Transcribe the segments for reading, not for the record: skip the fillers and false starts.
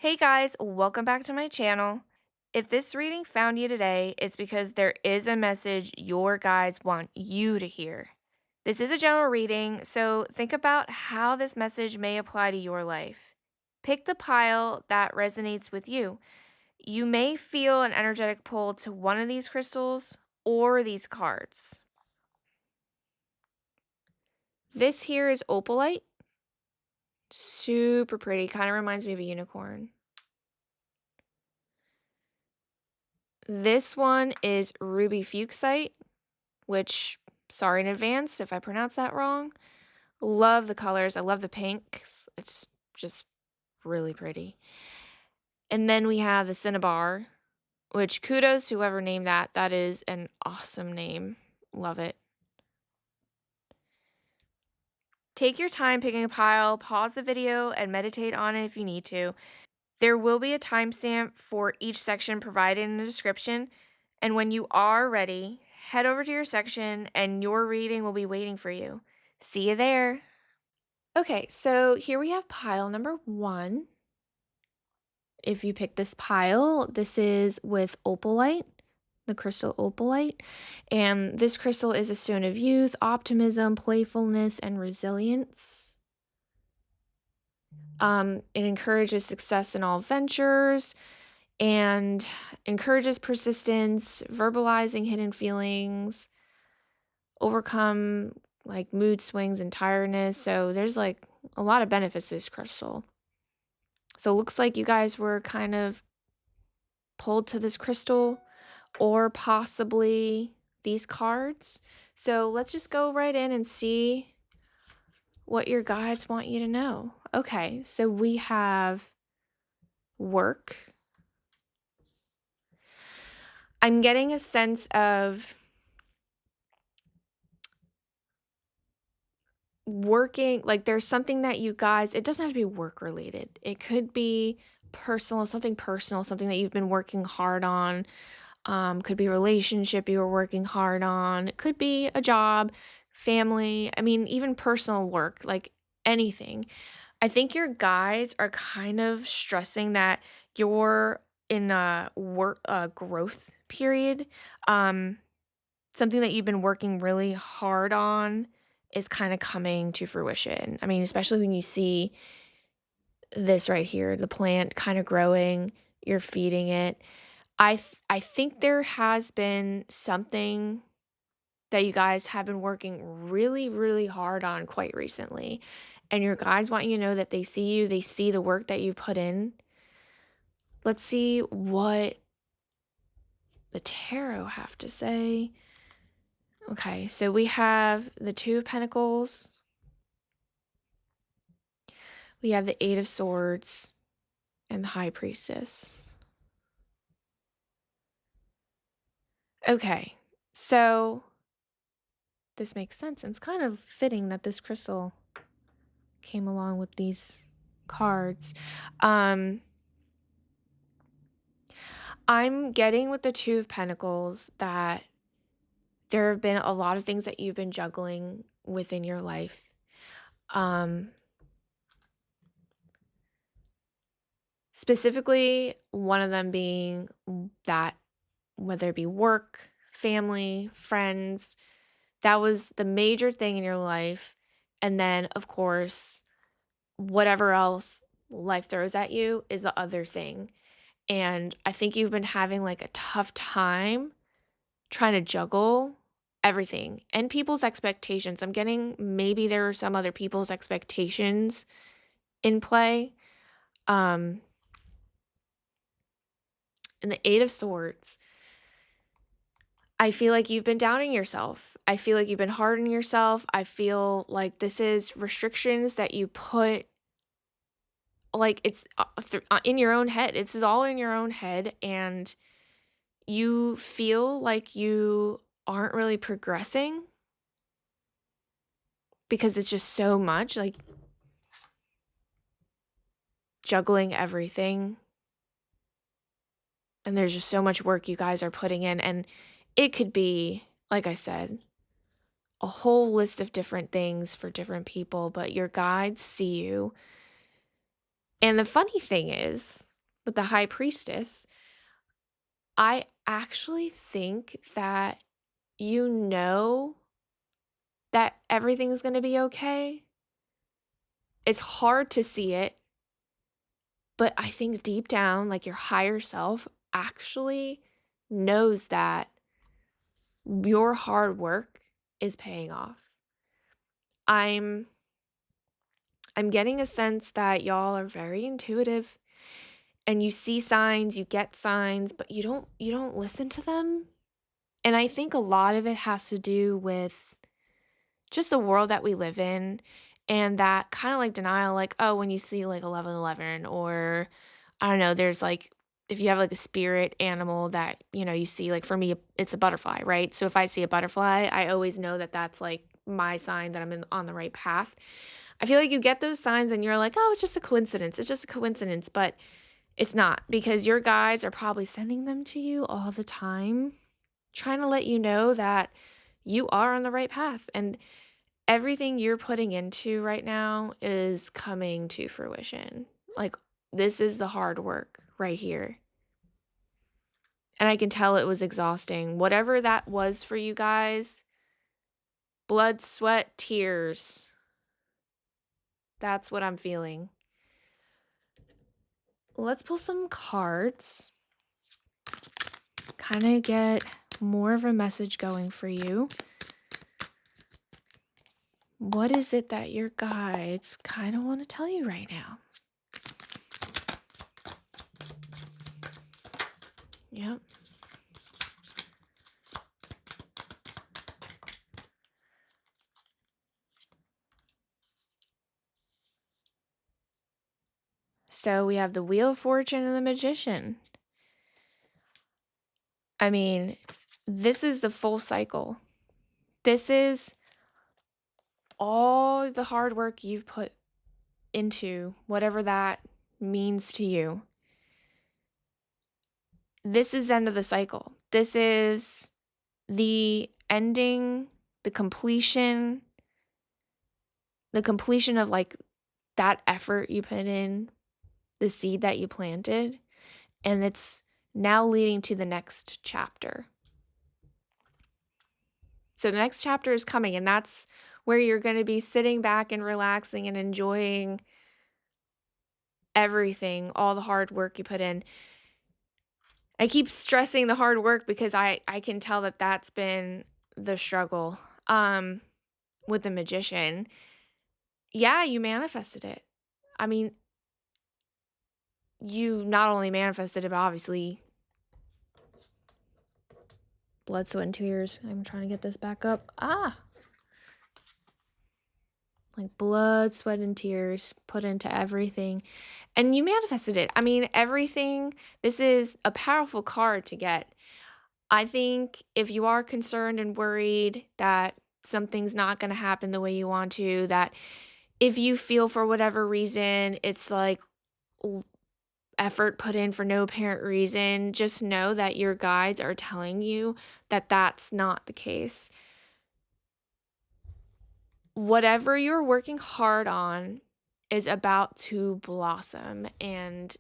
Hey guys, welcome back to my channel. If this reading found you today, it's because there is a message your guides want you to hear. This is a general reading, so think about how this message may apply to your life. Pick the pile that resonates with you. You may feel an energetic pull to one of these crystals or these cards. This here is opalite. Super pretty, kind of reminds me of a unicorn. This one is ruby fuchsite, which, sorry in advance if I pronounce that wrong. Love the colors. I love the pinks. It's just really pretty. And then we have the cinnabar, which kudos to whoever named that. That is an awesome name. Love it. Take your time picking a pile, pause the video, and meditate on it if you need to. There will be a timestamp for each section provided in the description, and when you are ready, head over to your section and your reading will be waiting for you. See you there. Okay, so here we have pile number 1. If you pick this pile, this is with opalite, the crystal opalite, and this crystal is a stone of youth, optimism, playfulness, and resilience. It encourages success in all ventures and encourages persistence, verbalizing hidden feelings, overcome like mood swings and tiredness. So there's like a lot of benefits to this crystal. So it looks like you guys were kind of pulled to this crystal or possibly these cards. So let's just go right in and see what your guides want you to know. Okay, so we have work. I'm getting a sense of working, like there's something that you guys, it doesn't have to be work related. It could be personal, something that you've been working hard on. Could be a relationship you were working hard on. It could be a job, family. I mean, even personal work, like anything. I think your guides are kind of stressing that you're in a work growth period. Um, Something that you've been working really hard on is kind of coming to fruition. I mean, especially when you see this right here, the plant kind of growing, you're feeding it. I think there has been something that you guys have been working really, really hard on quite recently. And your guides want you to know that they see you, they see the work that you put in. Let's see what the tarot have to say. Okay, so we have the Two of Pentacles. We have the Eight of Swords and the High Priestess. Okay, so this makes sense. And it's kind of fitting that this crystal came along with these cards. I'm getting with the Two of Pentacles that there have been a lot of things that you've been juggling within your life. Specifically, one of them being that whether it be work, family, friends, that was the major thing in your life. And then, of course, whatever else life throws at you is the other thing. And I think you've been having like a tough time trying to juggle everything and people's expectations. I'm getting maybe there are some other people's expectations in play. And the Eight of Swords, I feel like you've been doubting yourself. I feel like you've been hard on yourself. I feel like this is restrictions that you put, like it's in your own head. It's all in your own head, and you feel like you aren't really progressing because it's just so much, like juggling everything. And there's just so much work you guys are putting in. And it could be, like I said, a whole list of different things for different people, but your guides see you. And the funny thing is, with the high priestess, I actually think that you know that everything's going to be okay. It's hard to see it, but I think deep down, like your higher self actually knows that your hard work is paying off. I'm I'm getting a sense that y'all are very intuitive and you see signs, you get signs, but you don't listen to them. And I think a lot of it has to do with just the world that we live in and that kind of like denial, like, oh, when you see like 1111, or I don't know, there's like, if you have like a spirit animal that, you see, like for me, it's a butterfly, right? So if I see a butterfly, I always know that that's like my sign that I'm on the right path. I feel like you get those signs and you're like, oh, it's just a coincidence. It's just a coincidence. But it's not, because your guides are probably sending them to you all the time, trying to let you know that you are on the right path. And everything you're putting into right now is coming to fruition. Like, this is the hard work right here. And I can tell it was exhausting. Whatever that was for you guys, blood, sweat, tears. That's what I'm feeling. Let's pull some cards. Kind of get more of a message going for you. What is it that your guides kind of want to tell you right now? Yep. So we have the Wheel of Fortune and the Magician. I mean, this is the full cycle. This is all the hard work you've put into whatever that means to you. This is the end of the cycle. This is the ending, the completion of like that effort you put in, the seed that you planted, and it's now leading to the next chapter. So the next chapter is coming, and that's where you're going to be sitting back and relaxing and enjoying everything, all the hard work you put in. I keep stressing the hard work because I can tell that that's been the struggle with the Magician. Yeah, you manifested it. I mean, you not only manifested it, but obviously blood, sweat, and tears. I'm trying to get this back up. Like blood, sweat, and tears put into everything. And you manifested it. I mean, everything. This is a powerful card to get. I think if you are concerned and worried that something's not going to happen the way you want to, that if you feel for whatever reason it's like effort put in for no apparent reason, just know that your guides are telling you that that's not the case. Whatever you're working hard on is about to blossom, and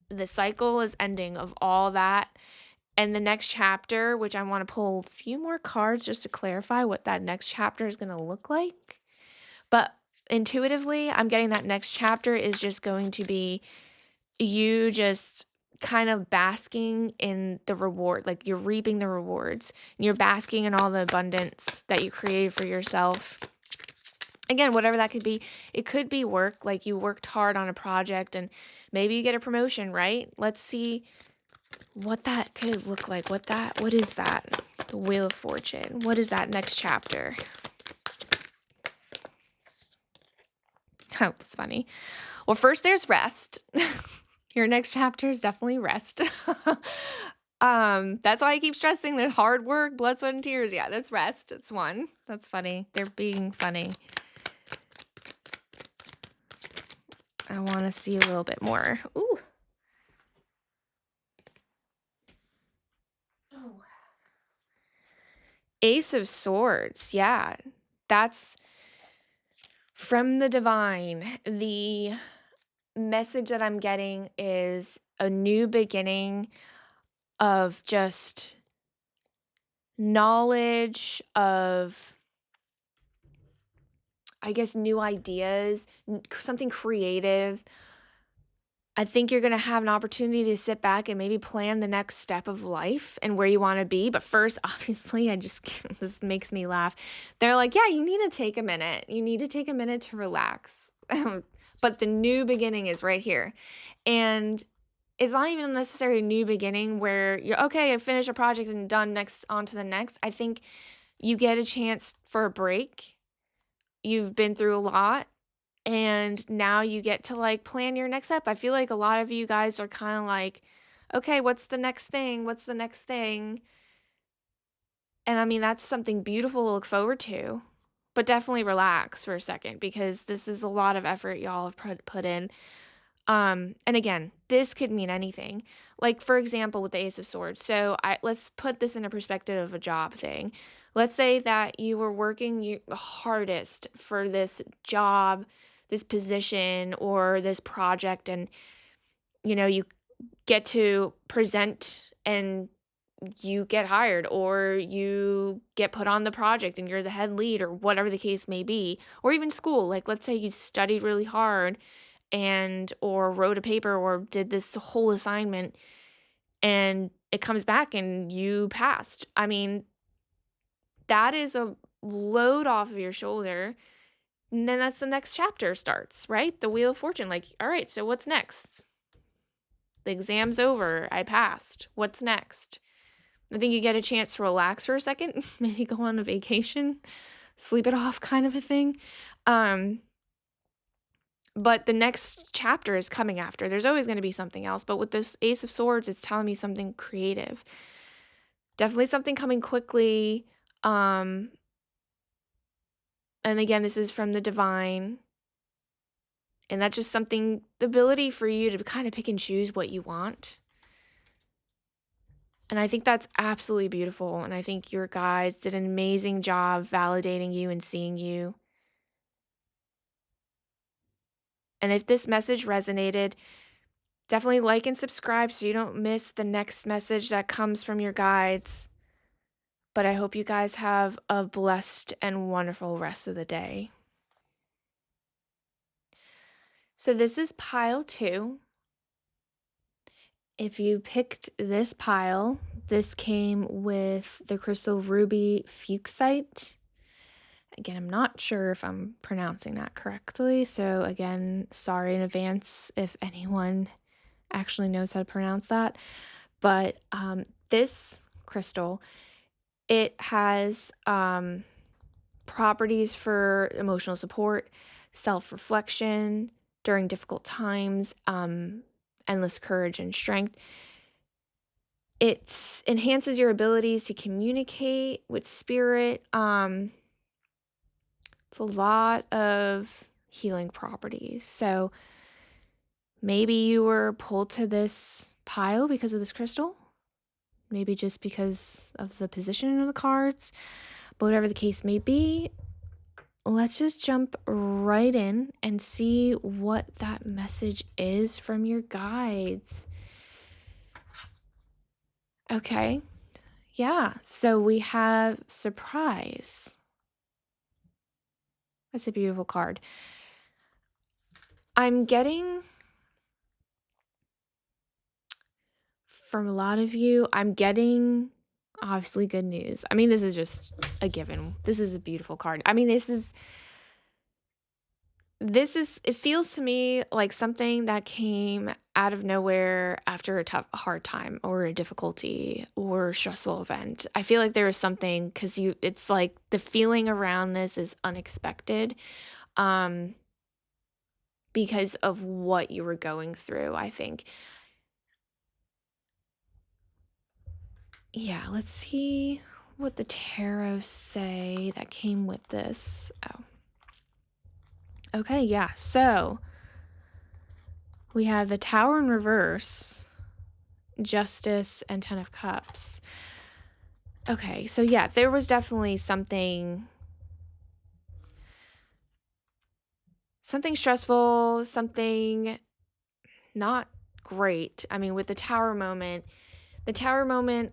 the cycle is ending of all that. And the next chapter, which I want to pull a few more cards just to clarify what that next chapter is going to look like. But intuitively, I'm getting that next chapter is just going to be you just kind of basking in the reward, like you're reaping the rewards. And you're basking in all the abundance that you created for yourself. Again, whatever that could be. It could be work, like you worked hard on a project and maybe you get a promotion, right? Let's see what that could look like. What is that? The Wheel of Fortune. What is that next chapter? Oh, that's funny. Well, first there's rest. Your next chapter is definitely rest. That's why I keep stressing the hard work, blood, sweat, and tears. Yeah, that's rest. It's one. That's funny. They're being funny. I want to see a little bit more. Ooh. Oh. Ace of Swords. Yeah. That's from the divine. The message that I'm getting is a new beginning of just knowledge, of, I guess, new ideas, something creative. I think you're going to have an opportunity to sit back and maybe plan the next step of life and where you want to be. But first, obviously, I just, this makes me laugh. They're like, yeah, you need to take a minute. You need to take a minute to relax. But the new beginning is right here. And it's not even necessarily a new beginning where you're okay, I finished a project and done, next on to the next. I think you get a chance for a break. You've been through a lot, and now you get to like plan your next step. I feel like a lot of you guys are kind of like, okay, what's the next thing? What's the next thing? And I mean, that's something beautiful to look forward to. But definitely relax for a second because this is a lot of effort y'all have put in. And again, this could mean anything. Like for example, with the Ace of Swords. So let's put this in a perspective of a job thing. Let's say that you were working your hardest for this job, this position, or this project, and you get to present and you get hired, or you get put on the project and you're the head lead, or whatever the case may be. Or even school, like let's say you studied really hard and or wrote a paper or did this whole assignment and it comes back and you passed. I mean, that is a load off of your shoulder. And then that's the next chapter starts, right? The Wheel of Fortune. Like, all right, so what's next? The exam's over. I passed. What's next? I think you get a chance to relax for a second, maybe go on a vacation, sleep it off kind of a thing. But the next chapter is coming after. There's always going to be something else. But with this Ace of Swords, it's telling me something creative. Definitely something coming quickly. And again, this is from the divine. And that's just something, the ability for you to kind of pick and choose what you want. And I think that's absolutely beautiful. And I think your guides did an amazing job validating you and seeing you. And if this message resonated, definitely like and subscribe so you don't miss the next message that comes from your guides. But I hope you guys have a blessed and wonderful rest of the day. So this is pile 2. If you picked this pile, this came with the crystal ruby fuchsite. Again, I'm not sure if I'm pronouncing that correctly. So again, sorry in advance if anyone actually knows how to pronounce that. But this crystal, it has properties for emotional support, self-reflection during difficult times, endless courage and strength. It enhances your abilities to communicate with spirit. It's a lot of healing properties. So maybe you were pulled to this pile because of this crystal. Maybe just because of the position of the cards. But whatever the case may be, let's just jump right in and see what that message is from your guides. Okay. Yeah. So we have surprise. That's a beautiful card. I'm getting, from a lot of you, I'm getting obviously good news. I mean, this is just a given. This is a beautiful card. I mean, this is, it feels to me like something that came out of nowhere after a hard time or a difficulty or stressful event. I feel like there was something, because it's like the feeling around this is unexpected, because of what you were going through, I think. Yeah, let's see what the tarot say that came with this. Oh. Okay, yeah. So we have the Tower in reverse, Justice, and Ten of Cups. Okay, so yeah, there was definitely something stressful, something not great. I mean, with the tower moment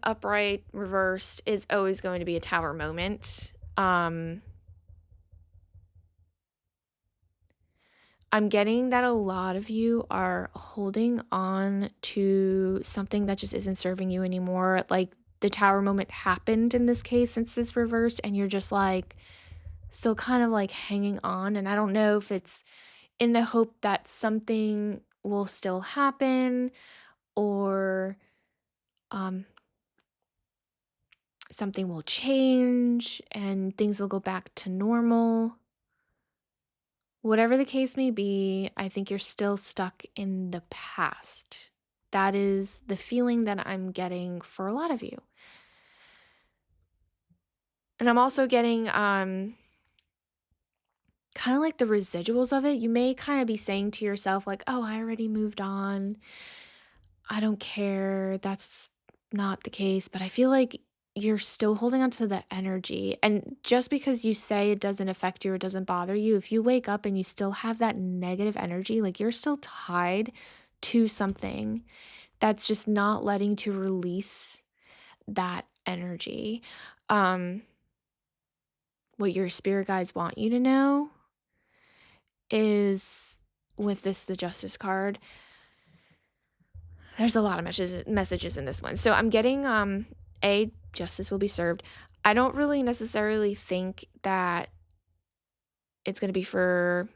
upright reversed is always going to be a tower moment. I'm getting that a lot of you are holding on to something that just isn't serving you anymore. Like the tower moment happened in this case since this reversed, and you're just like still kind of like hanging on. And I don't know if it's in the hope that something will still happen or um, something will change and things will go back to normal. Whatever the case may be, I think you're still stuck in the past. That is the feeling that I'm getting for a lot of you. And I'm also getting kind of like the residuals of it. You may kind of be saying to yourself like, "Oh, I already moved on. I don't care." That's not the case, but I feel like you're still holding on to the energy. And just because you say it doesn't affect you or doesn't bother you, if you wake up and you still have that negative energy, like you're still tied to something that's just not letting to release that energy. Um, what your spirit guides want you to know is with this, the Justice card, there's a lot of messages in this one. So I'm getting a justice will be served. I don't really necessarily think that it's going to be for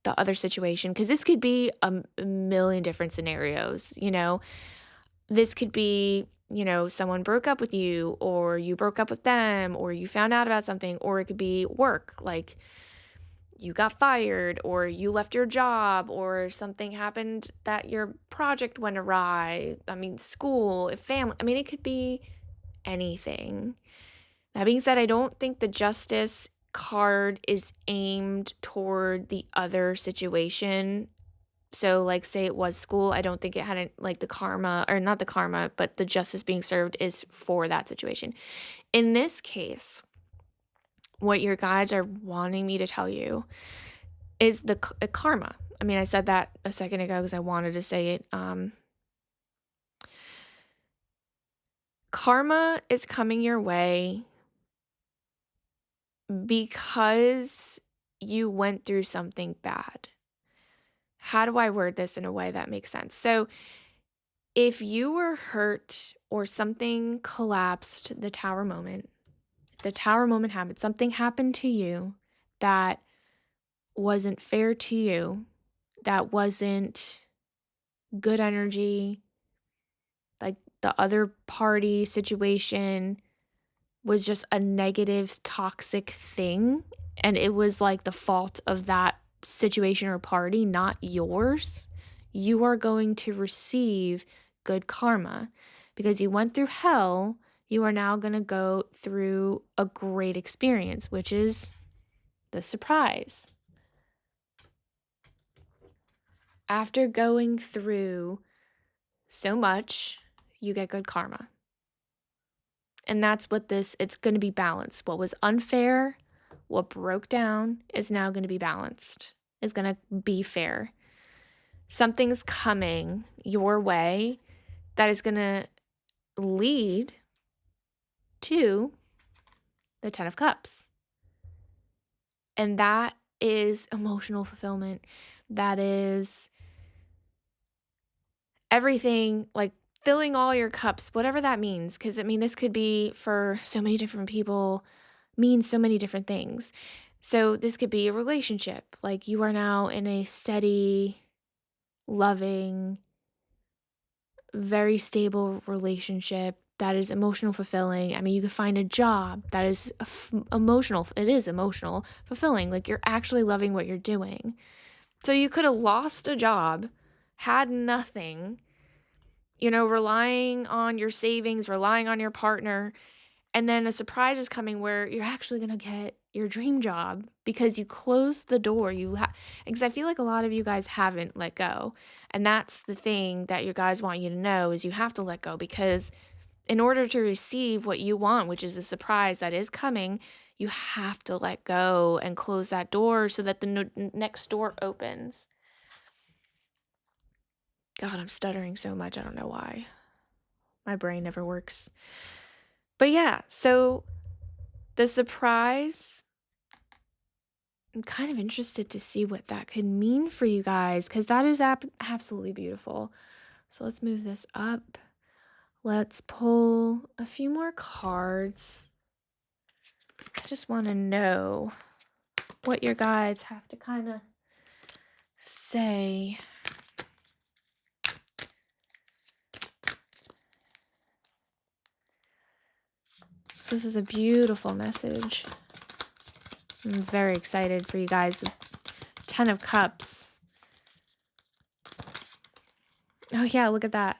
the other situation because this could be a million different scenarios, you know. This could be, you know, someone broke up with you or you broke up with them or you found out about something, or it could be work, like you got fired or you left your job or something happened that your project went awry. I mean, school, family. I mean, it could be anything. That being said, I don't think the justice card is aimed toward the other situation. So, like, say it was school, I don't think it had like the karma, or not the karma, but the justice being served is for that situation. In this case, what your guides are wanting me to tell you is the karma. I mean, I said that a second ago because I wanted to say it. Karma is coming your way because you went through something bad. How do I word this in a way that makes sense? So, if you were hurt or something collapsed, the tower moment happened, something happened to you that wasn't fair to you, that wasn't good energy, like the other party situation was just a negative, toxic thing. And it was like the fault of that situation or party, not yours. You are going to receive good karma because you went through hell. You are now going to go through a great experience, which is the surprise. After going through so much, you get good karma. And that's what it's going to be balanced. What was unfair, what broke down is now going to be balanced, is going to be fair. Something's coming your way that is going to lead to the 10 of Cups. And that is emotional fulfillment. That is everything, like filling all your cups, whatever that means. Because, I mean, this could be for so many different people, means so many different things. So this could be a relationship. Like you are now in a steady, loving, very stable relationship that is emotional fulfilling. I mean, you could find a job that is emotional. It is emotional fulfilling. Like you're actually loving what you're doing. So you could have lost a job, had nothing, you know, relying on your savings, relying on your partner, and then a surprise is coming where you're actually going to get your dream job because you closed the door. Because I feel like a lot of you guys haven't let go. And that's the thing that your guys want you to know is you have to let go, because in order to receive what you want, which is a surprise that is coming, you have to let go and close that door so that the next door opens. God, I'm stuttering so much. I don't know why. My brain never works. But yeah, so the surprise, I'm kind of interested to see what that could mean for you guys because that is absolutely beautiful. So let's move this up. Let's pull a few more cards. I just want to know what your guides have to kind of say. So this is a beautiful message. I'm very excited for you guys. The 10 of Cups. Oh yeah, look at that.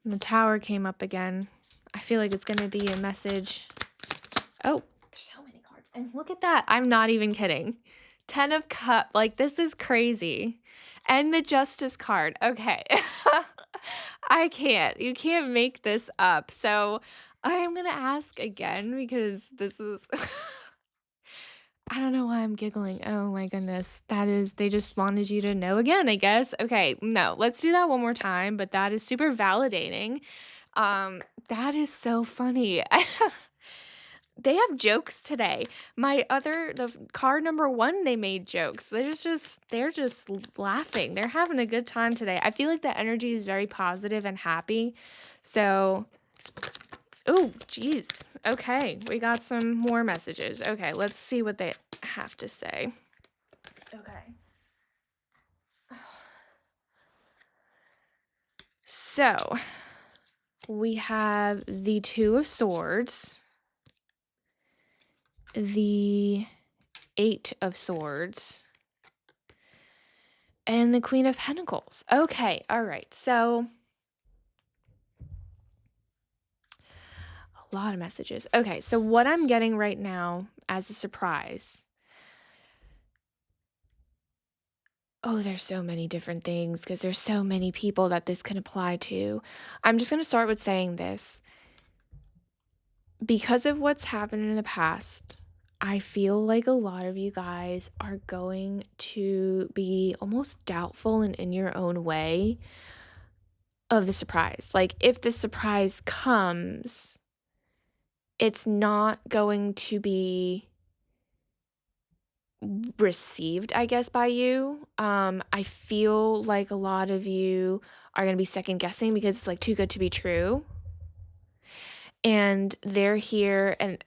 And the Tower came up again. I feel like it's going to be a message. Oh, there's so many cards. And look at that. I'm not even kidding. 10 of Cups. Like, this is crazy. And the Justice card. Okay. I can't. You can't make this up. So I am going to ask again because this is... I don't know why I'm giggling. Oh my goodness. That is, they just wanted you to know again, I guess. Okay, no, let's do that one more time, but that is super validating. That is so funny. They have jokes today. The card number 1, they made jokes. They're just laughing. They're having a good time today. I feel like the energy is very positive and happy. So, oh, geez. Okay, we got some more messages. Okay, let's see what they have to say. Okay. So, we have the 2 of Swords, the 8 of Swords, and the Queen of Pentacles. Okay, all right. So, a lot of messages. Okay, so what I'm getting right now as a surprise. Oh, there's so many different things because there's so many people that this can apply to. I'm just going to start with saying this. Because of what's happened in the past, I feel like a lot of you guys are going to be almost doubtful and in your own way of the surprise. Like, if the surprise comes, it's not going to be received, I guess, by you. I feel like a lot of you are going to be second guessing because it's like too good to be true. And they're here, and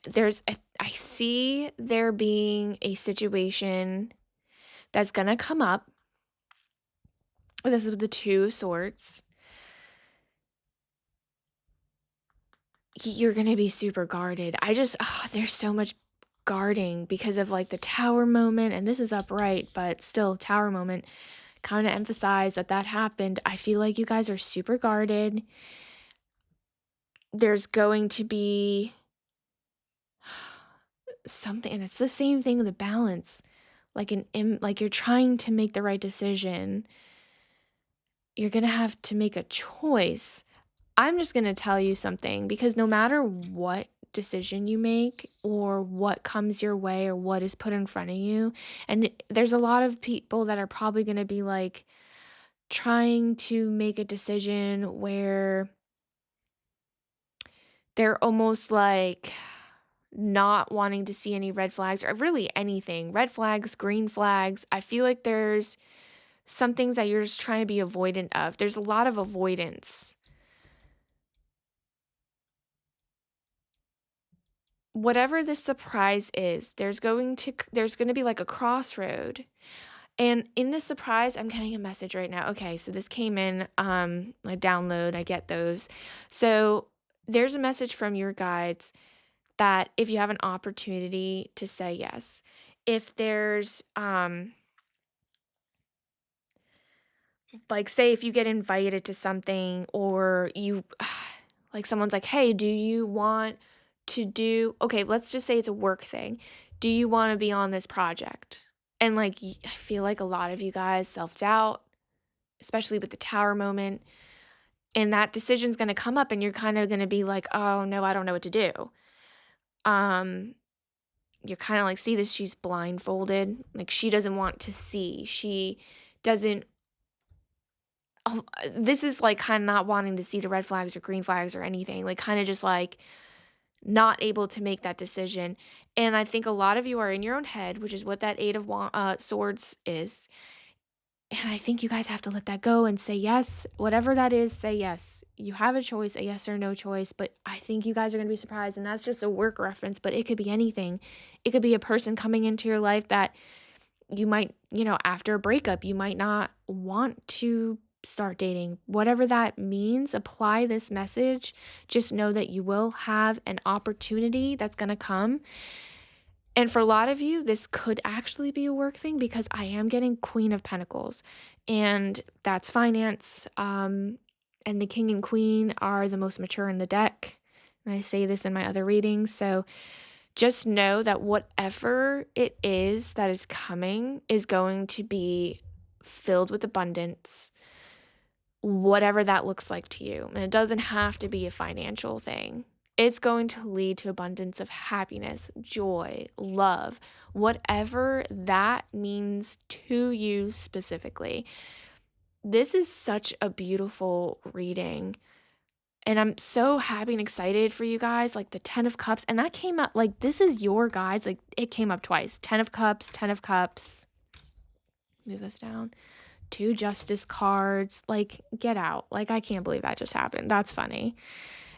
I see there being a situation that's going to come up. This is the 2 of Swords. You're going to be super guarded. There's so much guarding because of like the Tower moment, and this is upright, but still Tower moment kind of emphasize that happened. I feel like you guys are super guarded. There's going to be something, and it's the same thing with the Balance. Like like you're trying to make the right decision. You're going to have to make a choice. I'm just going to tell you something because no matter what decision you make or what comes your way or what is put in front of you, and there's a lot of people that are probably going to be like trying to make a decision where they're almost like not wanting to see any red flags or really anything. Red flags, green flags. I feel like there's some things that you're just trying to be avoidant of. There's a lot of avoidance. Whatever this surprise is, there's going to be like a crossroad. And in this surprise, I'm getting a message right now. Okay, so this came in my download. I get those. So there's a message from your guides that if you have an opportunity to say yes, if there's like, say if you get invited to something, or you like someone's like, "Hey, do you want to do..." Okay, let's just say it's a work thing. "Do you want to be on this project?" And like I feel like a lot of you guys self-doubt, especially with the Tower moment, and that decision's going to come up and you're kind of going to be like, "Oh, no, I don't know what to do." Um you're kind of like, see this, she's blindfolded. Like, she doesn't want to see. She doesn't this is like kind of not wanting to see the red flags or green flags or anything, like kind of just like not able to make that decision. And I think a lot of you are in your own head, which is what that swords is. And I think you guys have to let that go and say yes. Whatever that is, say yes. You have a choice, a yes or no choice. But I think you guys are going to be surprised. And that's just a work reference, but it could be anything. It could be a person coming into your life that you might, after a breakup, you might not want to start dating. Whatever that means, apply this message. Just know that you will have an opportunity that's going to come. And for a lot of you, this could actually be a work thing because I am getting Queen of Pentacles, and that's finance. And the King and Queen are the most mature in the deck. And I say this in my other readings. So just know that whatever it is that is coming is going to be filled with abundance, whatever that looks like to you. And it doesn't have to be a financial thing. It's going to lead to abundance of happiness, joy, love, whatever that means to you specifically. This is such a beautiful reading. And I'm so happy and excited for you guys. Like the 10 of Cups. And that came up, like, this is your guides. Like, it came up twice. 10 of Cups, 10 of Cups. Move this down. 2 Justice cards. Like, get out. Like, I can't believe that just happened. That's funny.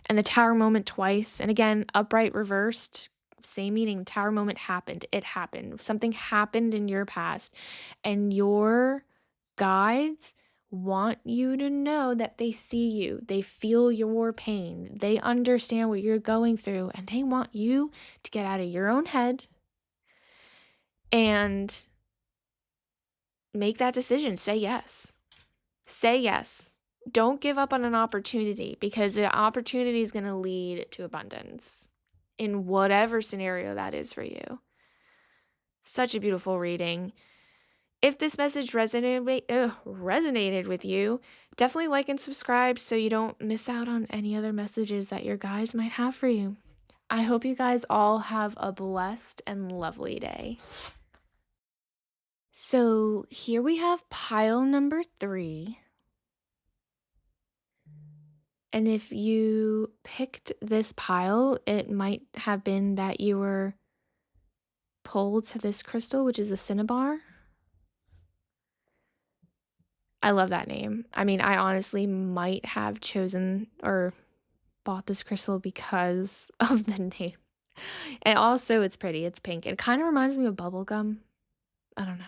And the Tower moment twice. And again, upright reversed. Same meaning. Tower moment happened. It happened. Something happened in your past. And your guides want you to know that they see you, they feel your pain, they understand what you're going through, and they want you to get out of your own head and make that decision. Say yes. Say yes. Don't give up on an opportunity because the opportunity is going to lead to abundance in whatever scenario that is for you. Such a beautiful reading. If this message resonated with you, definitely like and subscribe so you don't miss out on any other messages that your guides might have for you. I hope you guys all have a blessed and lovely day. So here we have pile number 3. And if you picked this pile, it might have been that you were pulled to this crystal, which is a cinnabar. I love that name. I mean, I honestly might have chosen or bought this crystal because of the name. And also, it's pretty. It's pink. It kind of reminds me of bubblegum. I don't know.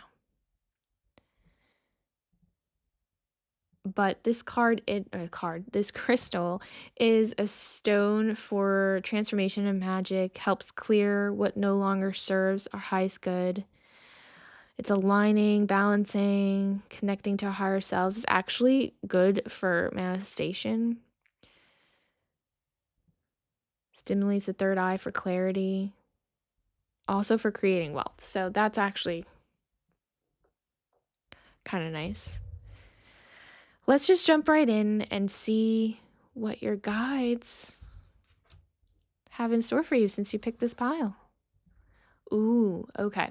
But this this crystal is a stone for transformation and magic, helps clear what no longer serves our highest good. It's aligning, balancing, connecting to our higher selves. It's actually good for manifestation. Stimulates the third eye for clarity. Also for creating wealth. So that's actually kind of nice. Let's just jump right in and see what your guides have in store for you since you picked this pile. Ooh, okay.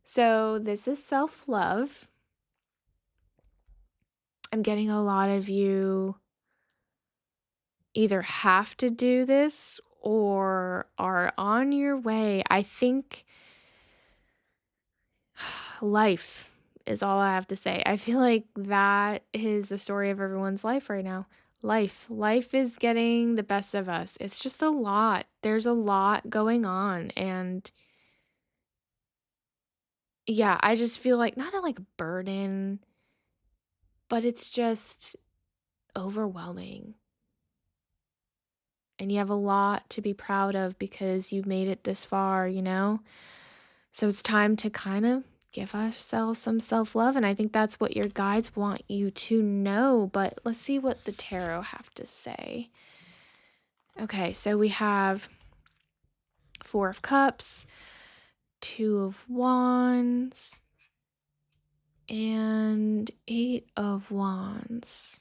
So this is self-love. I'm getting a lot of you either have to do this or are on your way. I think life is all I have to say. I feel like that is the story of everyone's life right now. Life is getting the best of us. It's just a lot. There's a lot going on. And yeah, I just feel like not a like burden, but it's just overwhelming. And you have a lot to be proud of because you've made it this far, you know? So it's time to kind of give ourselves some self-love. And I think that's what your guides want you to know. But let's see what the tarot have to say. Okay, so we have 4 of Cups, 2 of Wands, and 8 of Wands.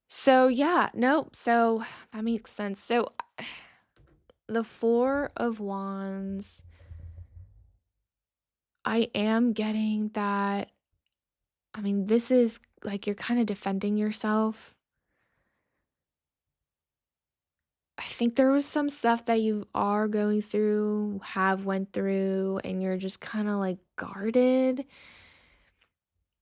So yeah, nope. So that makes sense. So the 4 of Wands, I am getting that I mean, this is like you're kind of defending yourself. I think there was some stuff that you are going through, have went through, and you're just kind of like guarded.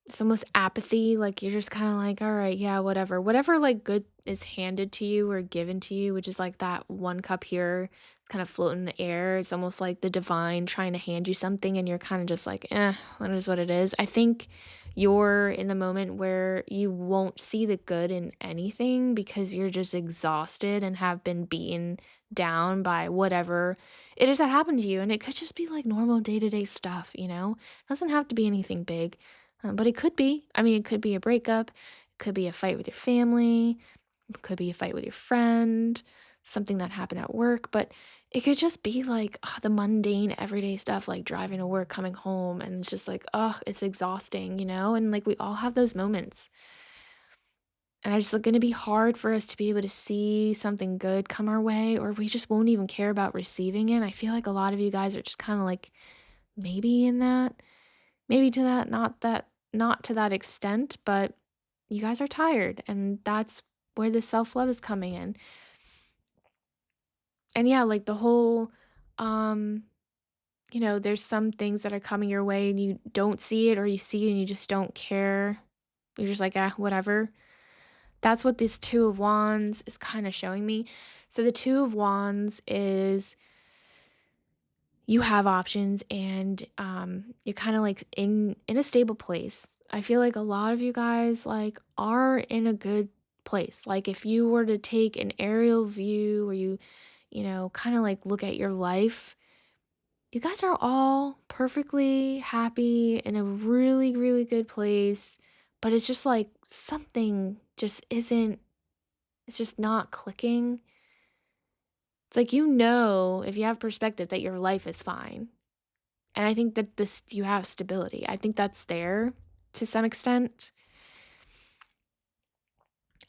It's almost apathy, like, you're just kinda like, "Alright, yeah, whatever." Whatever, like, good is handed to you or given to you, which is like that 1 cup here, it's kind of floating in the air, it's almost like the divine trying to hand you something, and you're kinda just like, "Eh, that is what it is." I think you're in the moment where you won't see the good in anything because you're just exhausted and have been beaten down by whatever it is that happened to you, and it could just be, like, normal day-to-day stuff, you know? It doesn't have to be anything big. But it could be. I mean, it could be a breakup, it could be a fight with your family, it could be a fight with your friend, something that happened at work, but it could just be like the mundane everyday stuff like driving to work, coming home, and it's just like, oh, it's exhausting, you know? And like we all have those moments. And it's just going to be hard for us to be able to see something good come our way, or we just won't even care about receiving it. I feel like a lot of you guys are just kind of like maybe in that. Maybe to that not to that extent, but you guys are tired, and that's where the self-love is coming in. And yeah, like the whole, um, there's some things that are coming your way and you don't see it or you see it and you just don't care. You're just like, "Ah, whatever." That's what this 2 of Wands is kinda showing me. So the 2 of Wands is you have options and you're kind of like in a stable place. I feel like a lot of you guys like are in a good place. Like if you were to take an aerial view or you kind of like look at your life, you guys are all perfectly happy in a really really good place, but it's just like something just isn't, it's just not clicking. It's like if you have perspective that your life is fine. And I think that this you have stability. I think that's there to some extent.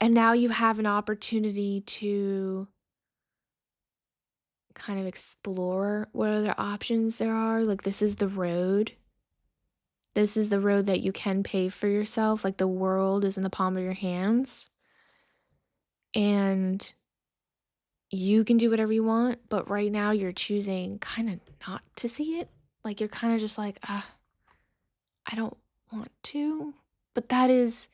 And now you have an opportunity to kind of explore what other options there are. Like this is the road. This is the road that you can pave for yourself. Like the world is in the palm of your hands. And you can do whatever you want, but right now you're choosing kind of not to see it. Like you're kind of just like, I don't want to. But that is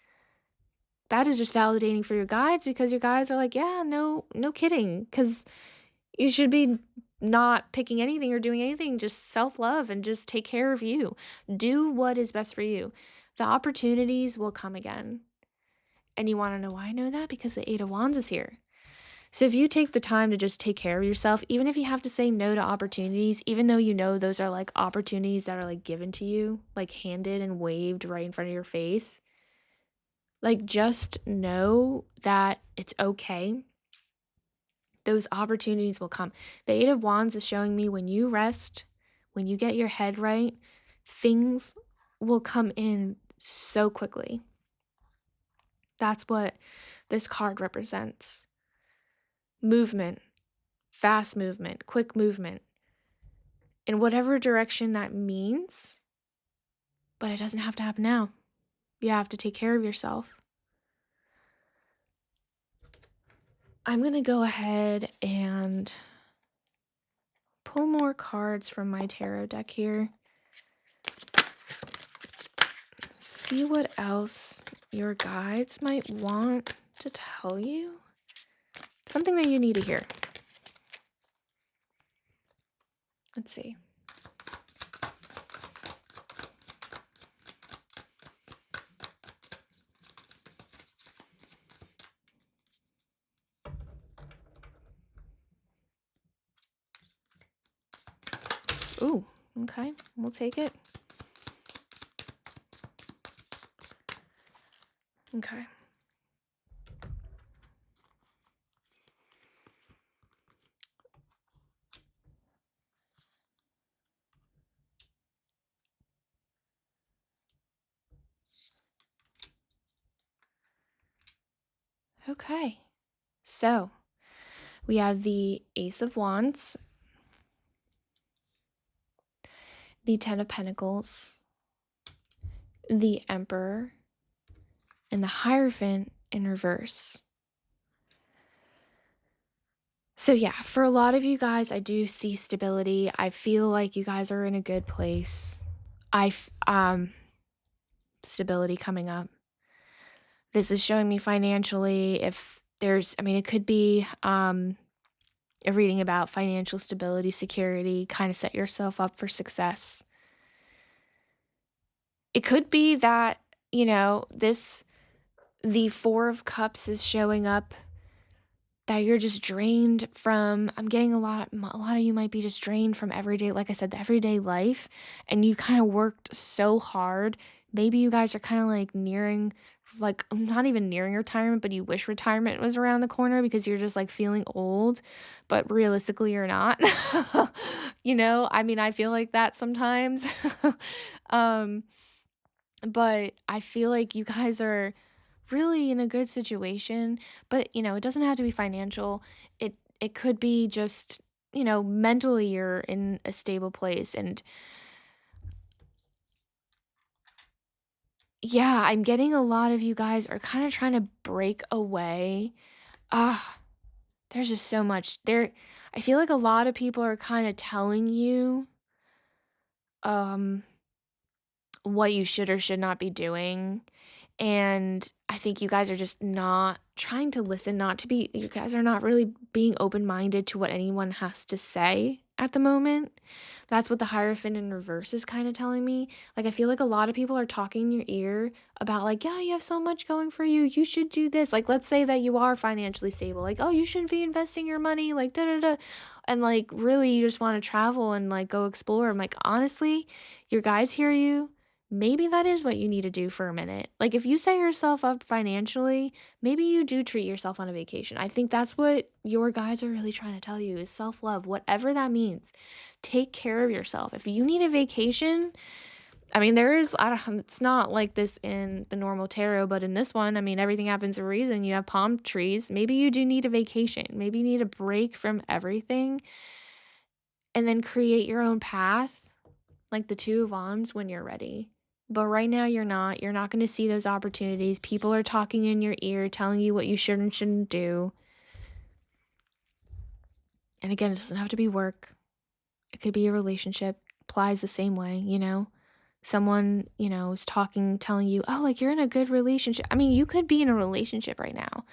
just validating for your guides because your guides are like, "Yeah, no no kidding, because you should be not picking anything or doing anything, just self-love and just take care of you. Do what is best for you. The opportunities will come again." And you wanna know why I know that? Because the 8 of Wands is here. So if you take the time to just take care of yourself, even if you have to say no to opportunities, even though you know those are, like, opportunities that are, like, given to you, like, handed and waved right in front of your face, like, just know that it's okay. Those opportunities will come. The 8 of Wands is showing me when you rest, when you get your head right, things will come in so quickly. That's what this card represents. Movement, fast movement, quick movement, in whatever direction that means, but it doesn't have to happen now. You have to take care of yourself. I'm going to go ahead and pull more cards from my tarot deck here. See what else your guides might want to tell you. Something that you need to hear. Let's see. Ooh, okay. We'll take it. Okay. Okay. So, we have the Ace of Wands, the Ten of Pentacles, the Emperor, and the Hierophant in reverse. So yeah, for a lot of you guys, I do see stability. I feel like you guys are in a good place. Stability coming up. This is showing me financially if there's, I mean, it could be a reading about financial stability, security, kind of set yourself up for success. It could be that, the 4 of Cups is showing up that you're just drained from. I'm getting a lot of you might be just drained from everyday, like I said, the everyday life, and you kind of worked so hard. Maybe you guys are kind of like nearing, like not even nearing retirement, but you wish retirement was around the corner because you're just like feeling old, but realistically you're not. I mean, I feel like that sometimes. um but I feel like you guys are really in a good situation, but, it doesn't have to be financial. It could be just, mentally you're in a stable place, and yeah, I'm getting a lot of you guys are kinda trying to break away. Ah, there's just so much there. I feel like a lot of people are kinda telling you, um, what you should or should not be doing. And I think you guys are just not trying to listen, not to be, you guys are not really being open minded to what anyone has to say at the moment. That's what the Hierophant in reverse is kind of telling me. Like, I feel like a lot of people are talking in your ear about, like, yeah, you have so much going for you. You should do this. Like, let's say that you are financially stable. Like, oh, you should be investing your money. Like, da da da. And, like, really, you just want to travel and, like, go explore. I'm like, honestly, your guides hear you. Maybe that is what you need to do for a minute. Like, if you set yourself up financially, maybe you do treat yourself on a vacation. I think that's what your guides are really trying to tell you is self-love, whatever that means. Take care of yourself. If you need a vacation, I mean, there is, I don't, it's not like this in the normal tarot, but in this one, I mean, everything happens for a reason. You have palm trees. Maybe you do need a vacation. Maybe you need a break from everything and then create your own path, like the Two of Wands when you're ready. But right now you're not. You're not going to see those opportunities. People are talking in your ear, telling you what you should and shouldn't do. And again, it doesn't have to be work. It could be a relationship. Applies the same way, Someone, is talking, telling you, oh, like you're in a good relationship. I mean, you could be in a relationship right now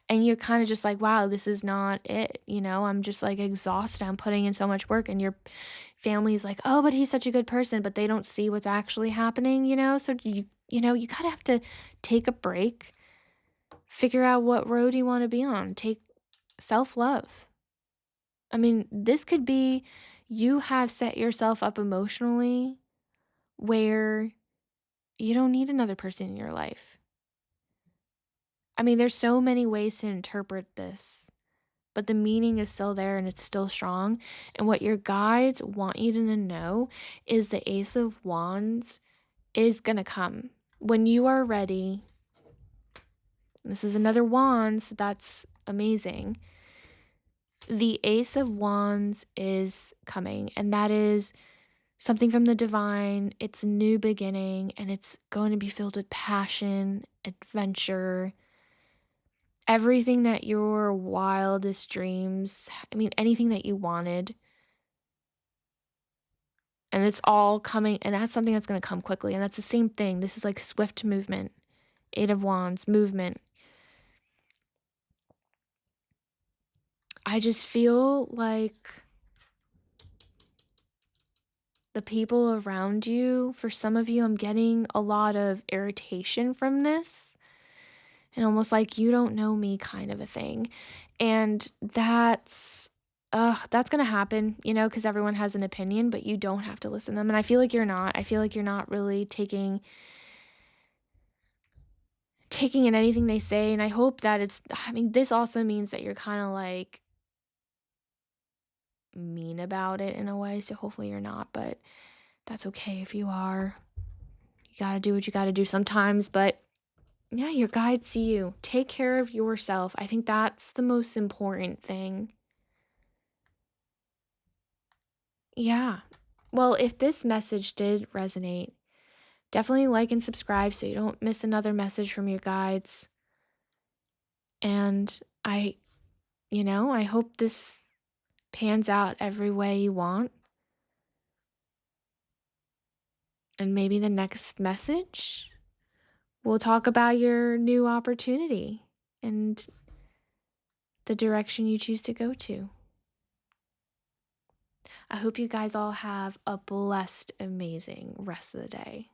and you're kind of just like, wow, this is not it. I'm just like exhausted. I'm putting in so much work. And your family's like, oh, but he's such a good person, but they don't see what's actually happening, So you kind of have to take a break, figure out what road you want to be on, take self love. I mean, this could be you have set yourself up emotionally where you don't need another person in your life. I mean, there's so many ways to interpret this, but the meaning is still there and it's still strong. And what your guides want you to know is the Ace of Wands is going to come when you are ready. This is another wand, so that's amazing. The Ace of Wands is coming, and that is something from the divine. It's a new beginning, and it's going to be filled with passion, adventure, everything that your wildest dreams, I mean, anything that you wanted. And it's all coming, and that's something that's going to come quickly. And that's the same thing. This is like swift movement. Eight of Wands, movement. I just feel like the people around you, for some of you, I'm getting a lot of irritation from this and almost like you don't know me kind of a thing. And that's gonna happen, because everyone has an opinion, but you don't have to listen to them. And I feel like you're not. I feel like you're not really taking in anything they say. And I hope that I mean, this also means that you're kind of like mean about it in a way. So hopefully you're not, but that's okay if you are. You gotta do what you gotta do sometimes, but yeah, your guides see you. Take care of yourself. I think that's the most important thing. Yeah. Well, if this message did resonate, Definitely like and subscribe so you don't miss another message from your guides. And I hope this pans out every way you want. And maybe the next message, we'll talk about your new opportunity and the direction you choose to go to. I hope you guys all have a blessed, amazing rest of the day.